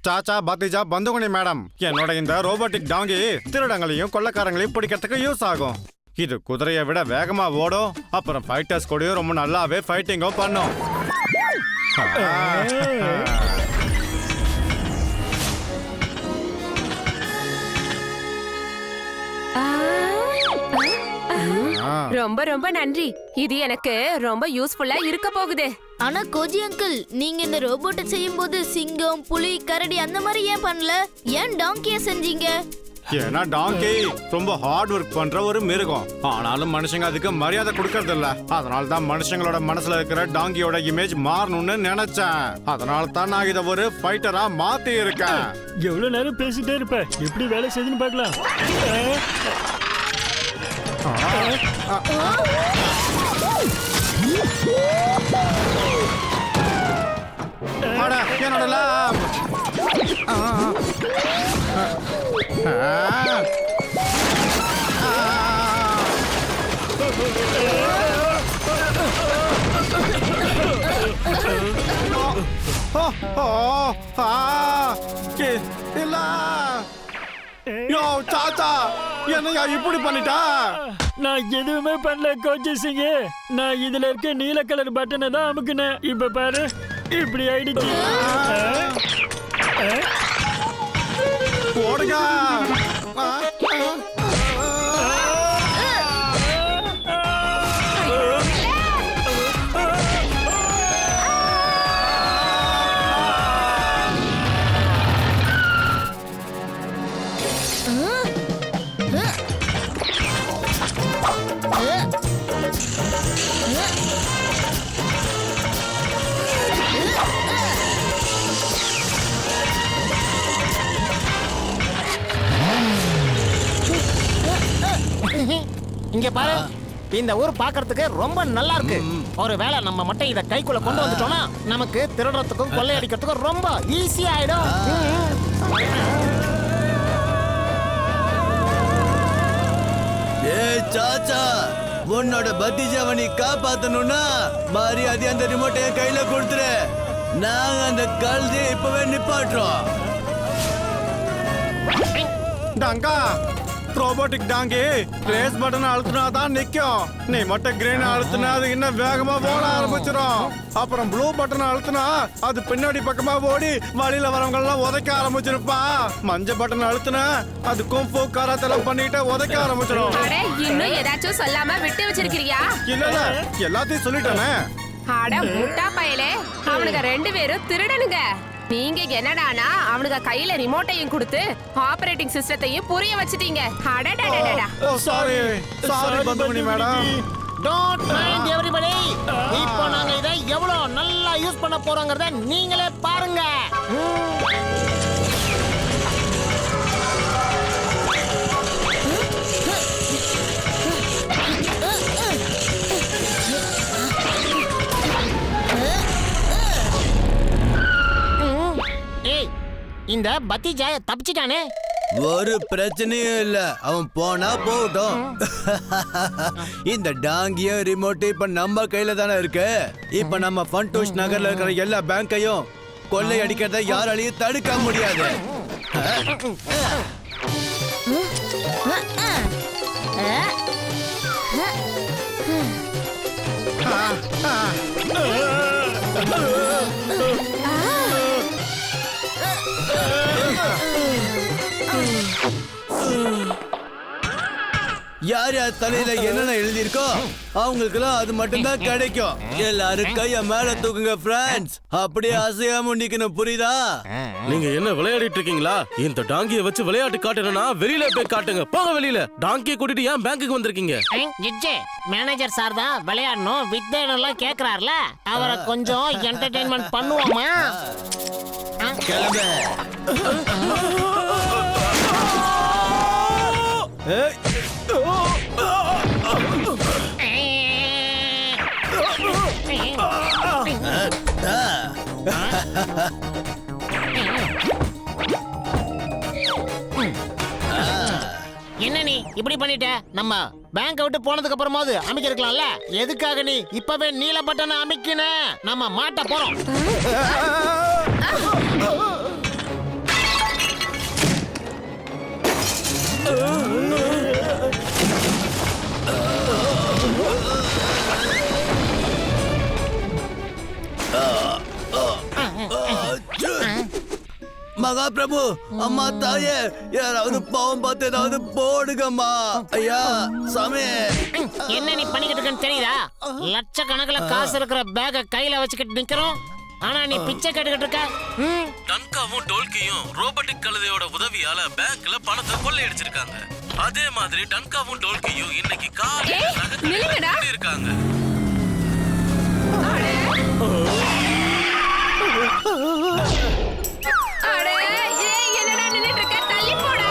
சாச்சா பத்திஜா பந்துகுனி madam, என்னோட இந்த robotic டாங்கி திருடங்களையும் கொள்ளக்காரங்களையும் பிடிக்கிறதுக்கு யூஸ் ஆகும். இது குதிரையை விட வேகமா ஓடும். அப்புறம் ஃபைட்டர்ஸ் கூடயும் ரொம்ப நல்லாவே ஃபைட்டிங்கும் பண்ணும். ரொம்ப ரொம்ப நன்றி. இது எனக்கு ரொம்ப யூஸ்ஃபுல்லா இருக்க போகுது. ஆனா கோஜி அங்கிள், நீங்க இந்த ரோபோட்டை செய்யும் போது சிங்கம், புலி, கரடி அந்த மாதிரி ஏன் பண்ணல? ஏன் டாங்கிய செஞ்சீங்க? ஏன்னா டாங்கி ரொம்ப ஹார்ட் ஒர்க் பண்ற ஒரு மிருகம். ஆனாலும் மனுஷங்க அதுக்கு மரியாதை கொடுக்கறது இல்ல. அதனால தான் மனுஷங்களோட மனசுல இருக்கிற டாங்கியோட இமேஜ் மாறணும்னு நினைச்சேன். அதனால தான் நான் இத ஒரு ஃபைட்டரா மாத்தி இருக்கேன். எவ்வளவு நேரம் பேசிட்டே இருப்ப, எப்படி வேலை செய்யுதுன்னு பார்க்கலாம். என்னோட லேப். சாச்சா, என்னையா இப்படி பண்ணிட்டா? நான் எதுவுமே பண்ணல கோச்சி சிங். நான் இதுல இருக்க நீல கலர் பட்டனை தான் அமுக்குனேன். இப்ப பாரு, இப்படி ஆயிடுச்சு. போடுங்க. இங்க பாரு, இந்த ஊர் பாக்குறதுக்கு ரொம்ப நல்லா இருக்கு. ஒருவேளை நம்ம மட்டும் இத கைக்குள்ள கொண்டு வந்துட்டோம்னா நமக்கு திருடுறதுக்கும் கொள்ளையடிக்கிறதுக்கும் ரொம்ப ஈஸியா ஆயிடும். ஏய் சாச்சா, உன்னோட பத்திஜாவை நீ காப்பாத்தணும்னா மரியாதை அந்த ரிமோட்டை கையில கொடுத்துரு. நாங்க அந்த கழுதையை இப்பவே நிப்பாட்டுறோம். டாங்கா, ரோபோட்டிக் டாங்கி ரேஸ் பட்டன் அழுத்தினா தான் நிக்கும். நீ மட்டும் கிரீன் அழுத்தினா அது இன்னும் வேகமா ஓட ஆரம்பிச்சிடும். அப்புறம் ப்ளூ பட்டன் அழுத்தினா அது பின்னாடி பக்கமா ஓடி வழியில வரவங்க எல்லாம் உதைக்க ஆரம்பிச்சிருப்பா. மஞ்சள் பட்டன் அழுத்தினா அது கும்பு கராத்தெல்லாம் பண்ணிட்டு உதைக்க ஆரம்பிச்சிடும். இன்னும் ஏதாச்சும் சொல்லாம விட்டு வச்சிருக்கிறியா? இல்ல எல்லாத்தையும் சொல்லிட்டானே. அட முட்டா பயலே, அவனுங்க ரெண்டு பேரும் திருடனுங்க. நீங்க என்னடானா அவனுங்க கையில ரிமோட்டையும் கொடுத்து ஆபரேட்டிங் சிஸ்டத்தையும் புரிய வச்சிட்டீங்க. அடடடடடா. Sorry Bandhumani madam. Don't mind everybody. இப்போ நாங்க இதை எவ்வளவு நல்லா யூஸ் பண்ண போறோங்கிறத நீங்களே பாருங்க. இந்த பத்திஜாய தப்பிச்சிட்டானே. ஒரு பிரச்சனையும் இல்ல, அவன் போனா போகட்டும். இந்த டாங்கிய ரிமோட் இப்ப நம்ம கையில தானே இருக்கு. இப்ப நம்ம ஃபன்டூஷ் நகர்ல இருக்கிற எல்லா பேங்கையும் கொள்ளை அடிக்கிறத யாராலையும் தடுக்க முடியாது. யார் யார் தலையில என்னென்ன எழுதியிருக்கோ அவங்களுக்குலாம் அது மட்டும்தான் கிடைக்கும். எல்லாரும் கைய மேல தூக்குங்க ஃப்ரெண்ட்ஸ். அப்படியே அசையாம நிக்கணும், புரியுதா? நீங்க என்ன விளையாடிட்டு இருக்கீங்களா? இந்த டாங்கியை வச்சு விளையாட்டு காட்டணும்னா வெளியில போய் காட்டுங்க. போங்க வெளியில. டாங்கியை கூட்டிட்டு ஏன் பேங்க்குக்கு வந்திருக்கீங்க? ஜிஜே, மேனேஜர் சார் தான் விளையாடணும் வித்தேனெல்லாம் கேக்குறாருல, அவரை கொஞ்சம் என்டர்டெயின்மெண்ட் பண்ணுவோமா? கிளம்பு. என்ன நீ இப்படி பண்ணிட்ட? நம்ம பேங்க் விட்டு போனதுக்கு அப்புறமாவது அமைக்க இருக்கலாம்ல. எதுக்காக நீ இப்பவே நீல பட்டனை அமைக்கின? நம்ம மாட்ட போறோம். மகா பிரபு, அம்மா தாயே, யாராவது பாவம் பார்த்து ஏதாவது போடுங்கம்மா. ஐயா சாமி. என்ன நீ பண்ணிக்கிட்டு இருக்கன்னு தெரியுதா? லட்சக்கணக்கில் காசு இருக்கிற பேக கையில வச்சுக்கிட்டு நிக்கிறோம். ஆனா நீ பிச்சை கேட்டுக்கிட்டு இருக்க. டன்காவும் டோல்கியும் ரோபோட்டிக் கழுதையோட உதவியால பேங்க்ல பணத்தை கொள்ளையடிச்சிருக்காங்க. அதே மாதிரி டன்காவும் டோல்கியும் இன்னைக்கு நில்லுங்கடா. காலையில இருக்காங்க. அடே, ஏய், என்னடா நின்னுட்டு இருக்க? தள்ளி போடா.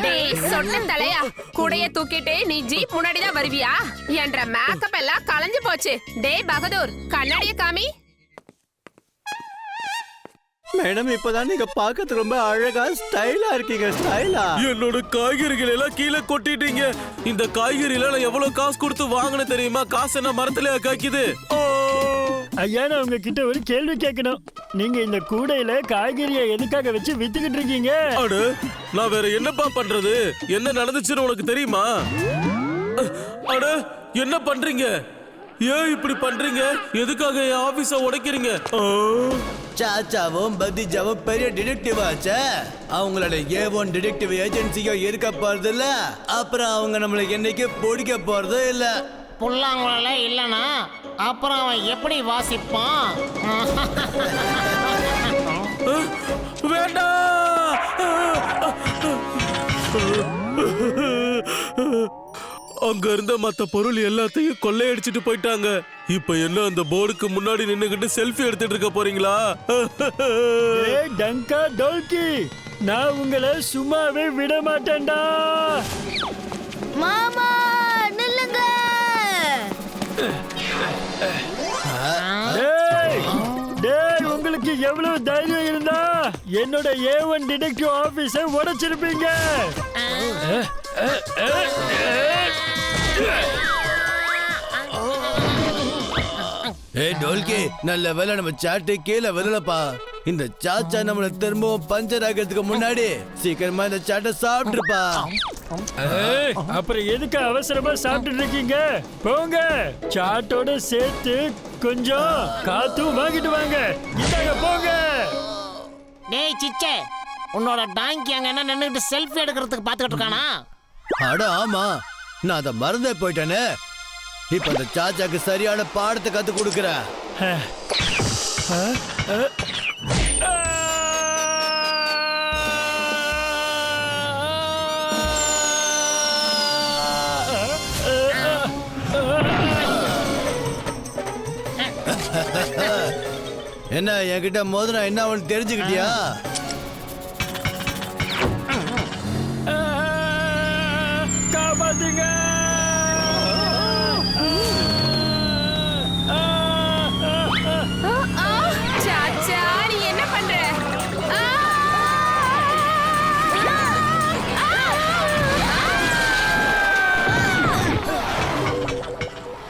டேய், சொட்ட தலையா, கூடைய தூக்கிட்டு நீ ஜீப் முன்னாடிதான் வருவியா? என்ற மேக்கப் எல்லாம் கலைஞ்சு போச்சு. டேய் பகதூர், கண்ணாடிய காமி. மேடம், இப்பதான் நீங்க பார்க்கறது ரொம்ப அழகா ஸ்டைலா இருக்கீங்க. ஸ்டைலா? என்னோட காய்கறிகள் எல்லாம் கீழே கொட்டிட்டீங்க. இந்த காய்கறி எல்லாம் நான் எவ்வளவு காசு கொடுத்து வாங்கின தெரியுமா? காசு என்ன மரத்திலேயே காய்க்குது? ஐயா, நான் உங்ககிட்ட ஒரு கேள்வி கேட்கணும். நீங்க இந்த கூடையில காய்கறியை எதுக்காக வச்சு வித்துக்கிட்டு இருக்கீங்க? அட, நான் வேற என்னப்பா பண்றது? என்ன நடந்துச்சுன்னு உனக்கு தெரியுமா? அட, என்ன பண்றீங்க? ஏன் இப்படி பண்றீங்க? எதுக்காக என் ஆபீஸ உடைக்கிறீங்க? சாச்சாவும் பத்திஜாவும் பெரிய டிடெக்டிவ் ஆச்சே. அவங்களோட A1 டிடெக்டிவ் ஏஜென்சியோ இருக்க போறது இல்ல. அப்புறம் அவங்க நம்மளை என்னைக்கு பிடிக்க போறதோ இல்ல. புல்லாங்குழல இல்லனா அப்புறம் அவன் எப்படி வாசிப்பான்? வேண்டாம். அங்க இருந்த மத்த பொருள் எல்லாத்தையும் கொள்ளையடிச்சிட்டு போயிட்டாங்க. இப்ப என்ன அந்த போர்டுக்கு முன்னாடி நின்னுகிட்டு செல்ஃபி எடுத்துட்டு இருக்க போறீங்களா? ஏய் டங்கா டோல்கி, நான் உங்களை சும்மாவே விட மாட்டேன்டா. மாமா நில்லுங்க. டேய், உங்களுக்கு எவ்வளவு தைரியம் இருந்தா என்னோட A1 டிடெக்டிவ் ஆபீஸை உடைச்சிருப்பீங்க. ஏய் டோல்கி, நல்ல வேலை நம்ம சாட்டு கீழே வரலப்பா. இந்த சாச்சா நம்மள திரும்பவும் பஞ்சர் ஆகிறதுக்கு முன்னாடி சீக்கிரமா இந்த சாட்டை சாப்பிட்டுருப்பா. அப்புறம் எதுக்கு அவசரமா சாப்பிட்டு இருக்கீங்க? போங்க, சாட்டோட சேர்த்து கொஞ்சம் காத்தும் வாங்கிட்டு வாங்க. இந்தாங்க, போங்க. டேய் சிச்சே, உன்னோட டாங்கி அங்க என்ன நின்னுட்டு செல்ஃபி எடுக்கிறதுக்கு பாத்துக்கிட்டு இருக்கானா? அட ஆமா, நான் அதை மறந்தே போயிட்டேனே. இப்ப அந்த சாச்சாக்கு சரியான பாடத்தை கத்து கொடுக்கறேன். என்ன என்கிட்ட மோதினா என்ன அவனுக்கு தெரிஞ்சுக்கிட்டியா? காப்பாத்துங்க. சாச்சா, நீ என்ன பண்ற?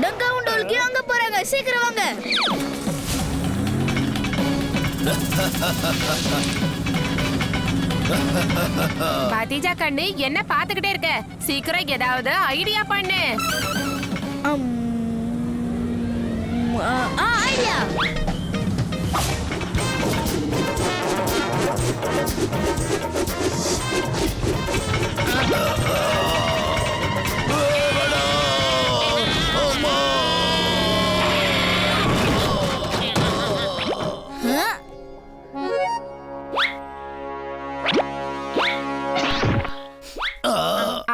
டங்காவும் டோல்கியும் அங்க போறாங்க. சீக்கிரம் வாங்க. பத்திஜா கண்ணு, என்ன பாத்துக்கிட்டே இருக்க? சீக்கிரம் ஏதாவது ஐடியா பண்ணு. ஐடியா.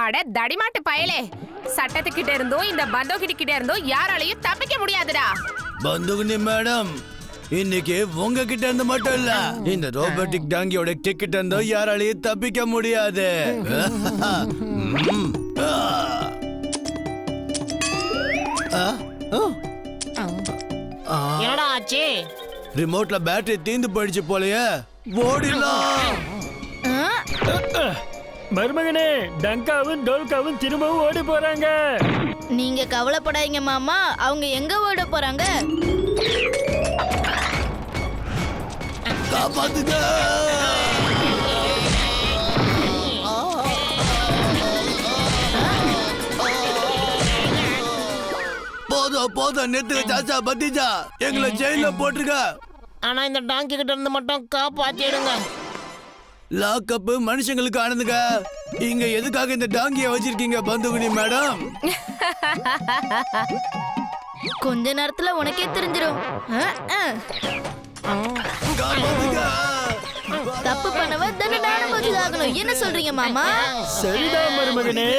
அட தடிமாட்டு பயலே, சட்டத்துக்கிட்ட இருந்தும் இந்த பந்தோகிட்ட கிட்ட இருந்தும் யாராலையும் தப்பிக்க முடியாதுடா. பந்துகுனி மேடம், இன்னைக்கு உங்ககிட்ட இருந்து மட்டும் இல்ல, இந்த ரோபோட்டிக் டாங்கியோட கிட்ட இருந்து யாராலையும் தப்பிக்க முடியாது. ஆச்சு? ரிமோட்ல பேட்டரி தீந்து போயிடுச்சு போலயே. ஓடிடலாம். மருமகனே, டங்காவும் டோல்காவும் திரும்பவும் ஓடி போறாங்க. நீங்க கவலைப்படாதீங்க மாமா, அவங்க எங்க ஓட போறாங்க? காப்பாத்துங்க. போதும் நிறுத்துங்க சாச்சா, பத்திஜா, எங்களை ஜெயில போட்டுருங்க. ஆனா இந்த டாங்கி கிட்ட இருந்து மட்டும் காப்பாத்திடுங்க. லாக்அப் மனுஷங்களுக்கு ஆனதுங்க. இங்க எதுக்காக இந்த டாங்கிய வச்சிருக்கீங்க பந்துகுனி மேடம்? கொஞ்ச நேரத்துல உனக்கே தெரிஞ்சிடும். தப்பு பண்ணவ தண்டனை அனுபவிச்சாகணும். என்ன சொல்றீங்க மாமா? சரிதான் மருமகனே.